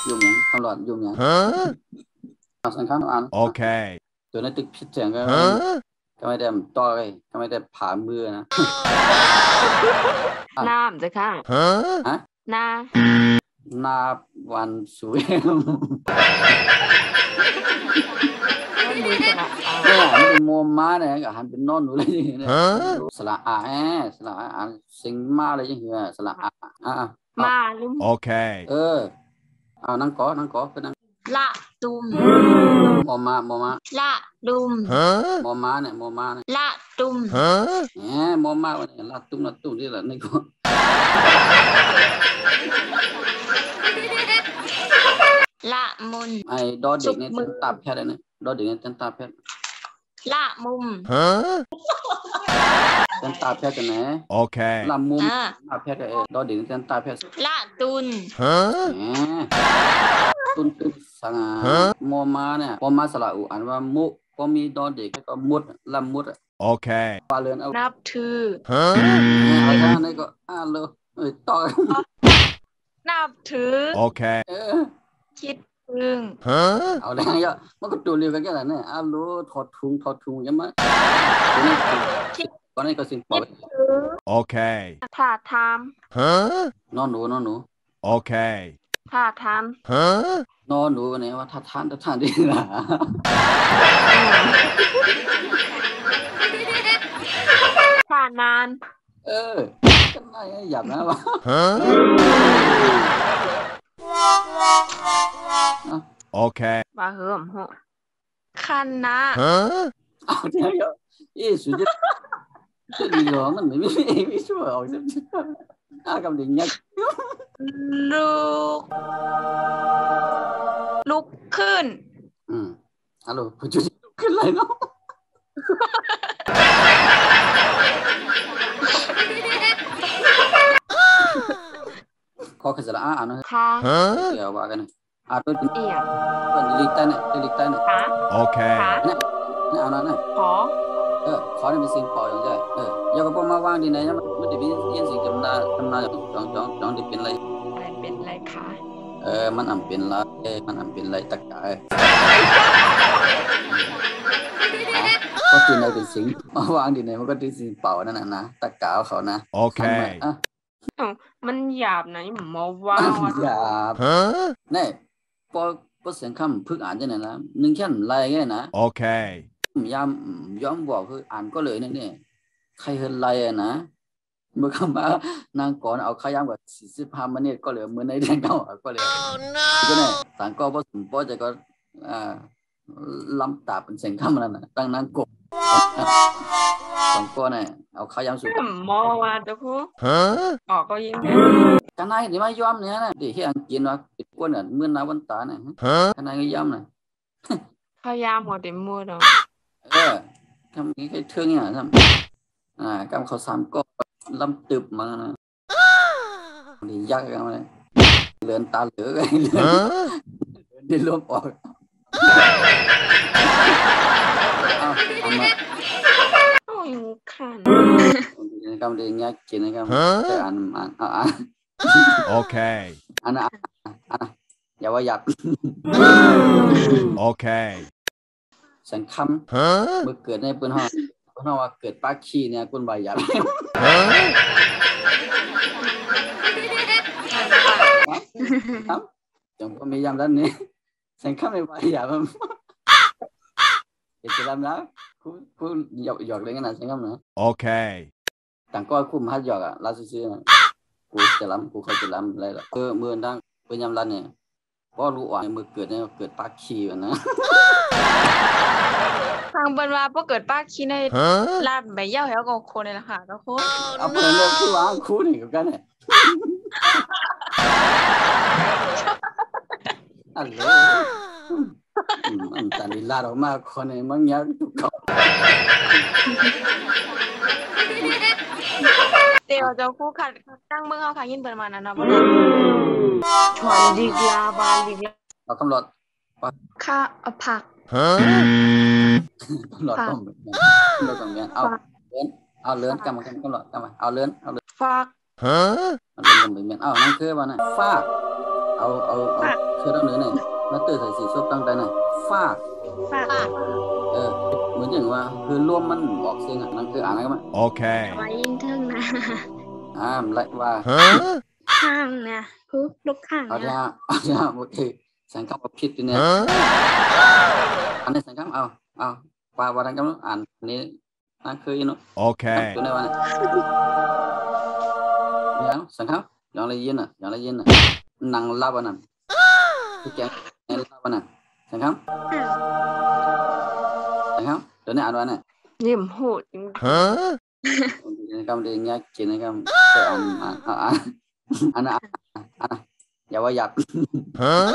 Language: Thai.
dùng nhỉ không lọt dùng nhỉ sang khám ăn Okay.ตัวนั้นตึกพิจารณาก็ไม่ได้ต่อเลยก็ไม่ได้ผ่ามือนะน้ำจะข้างฮะนาวันสวยเนี่ยมันเป็นมัวม้าเนี่ยก็หันเป็นนอนหนูเลยเนี่ยสละอาสละอาสิงมาเลยจังเหี้ยสละอามาลุมOkay. เอานั่งก่อคือนั่งละตุมมัวม้าละดุมมัวม้าเนี่ยละตุมมัวม้าวันนี้ละตุ้มนี่แหละนี่ก็ละมุนไอ้ดอเด็กเนี่ยจะตาแพทย์เนี่ยดอเด็กเนี่ยจะตาแพทย์ละมุมจะตาแพทย์กันนะโอเคละมุมตาแพทย์ดอเด็กเนี่ยจะตาแพทย์ละตุนตุนสังมอมาเนี่ยมอมาสระอุอันว่ามุก็มีดอเด็กก็มุดละมุดโอเคปลาเรือนเอานับถืออาจารย์นี่ก็เลยต่อนับถือโอเคคิดพึ่งเอาได้เยอะมันก็ตัวเรียวกันแค่ไหนเนี่ยถอดทุงยังไงตอนนี้ก็สิ่งปล่อยโอเคท่าทามนอนหนูโอเคท่าทามนอนหนูเนี่ยว่าท่าทานดีนะท่านานก็ไม่อยากนะวะโอเคว่าเหิมเหรอคันนะเอาเดี๋ยวสุดยอดดีกว่ามันไม่ช่วยเอาใช่ไหมกำลังยักลุกขึ้นฮัลโหลผู้ช่วยลุกขึ้นเลยเนาะขอขจรอ่านนะเดี๋ยวว่ากันตัวเป็นลิกตันเนี่ยโอเคเนี่ยเอานะขอเนี่ยเป็นสิ่งปล่อยอย่างเงี้ยอย่าก็พอมาวางดีนะยังไม่ได้เป็นยังสิ่งจำนาจองได้เป็นอะไรค่ะมันอ่ำเป็นไรตะกายก็กินอะไรเป็นสิ่งมาวางดีนะมันก็เป็นสิ่งเปล่านั่นนะตะกาวเขานะโอเคมันหยาบนะนี่ผมมองว่าหยาบเนี่ยพอเสียงคำพึกอ่านจะไหนนะ1แค่ไรแค่นะโอเคย้อมบอกคืออ่านก็เลยเนี่ยใครเห็นไรนะเมื่อคำว่านางก่อนเอาขย้ำกับ45มินิก็เหลือมือในแดงเก่าก็เลยก็เนี่ยต่างก็พอสมพอจะก็ล้ำตาเป็นเสียงคำนั่นนะตั้งนางกบสองก็เนี่ยเอาขย้ำสุดมอว่าจะพูดออกก็ยิ้มกันนายที่ไม่ยอมเนี่ยนะที่เห็นกินว่าติดก้นเนี่ยเมื่อนาวันตาเนี่ยกันนายก็ย้ำนะพยายามหมดเต็มมือเราทำนี้ให้เทื่องเนี่ยทำกำเขา3ก็ลำตึบมานะดียักกันเลยเลือนตาเหลือไงเลือนได้ลบออกเอามาโอ้ยขันกำดีเนี่ยกินนะครับจะอ่านโอเคอ่านอย่าว่าหยับโอเคสังคำเมื่อเกิดในปืนห้องว่าเกิดปากขี้เนี่ยคุณใบหยับครับจงก็มียามด้านนี้สังคำในใบหยับจะทำนะคุณหยอกเลยกันนะสังคำนะโอเคต่างก็คุณมาหยอกอ่ะลาซื้อนะกูจะล้ำกูเขาจะล้ำอะไรล่ะเมื่อดังเป็นยามด้านเนี่ยก็รู้ว่าเมื่อเกิดเนี่ยเกิดปากขี้นะทางบรรดาพวกเกิดป้าคิดในลาดใบเย้าแล้วก็โคในราคาก็โคเอาไปเรื่องที่ว่าคู่นี่กันเนี่ยอัลโหลอันนี้ลาดออกมาคนนี้มันยักตุกเขาเดี๋ยวจะคู่ขัดตั้งเมื่อเขาขายยินประมาณนั้นนะบ่ได้ชวนดีกลาบาลีเอาตำรวจค่ะผักหลอดต้มเลยตรงนี้เอาเลื่อนกำมาหลอดกำมาเอาเลื่อนฟากเอาเลื่อนกำมือเมียนเอานั่นคือว่านะฟากเอาข thơ đó nữa này nó từ thời sự sốt tăng đây này pha ฝาก เหมือนอย่างว่าคือร่วมมันบอกเสียงนั่นคืออ่านอะไรมั้ย Okay. ไว้ยิงเทิงนะ ไรว่า Huh? ข้างเนี่ยผู้ลูกข้าง เอา เนี่ย เนี่ยโอเคสังคมผิดเนี่ย Huh? อันนี้สังคมเอาว่าทางกำลังอ่านนี้นั่นคือเนาะ Okay. ตัวไหนวะเนี่ยสังคมอย่างไรยินนั่งเล่าวันนั้นที่แกงเล่าวันนั้นสังคมตัวนี้อ่านว่าเนี่ย ยิ้มโหด Huh? สังคมเดี๋ยวนี้กินนะครับไปอ่านอย่าว่าหยับ Huh?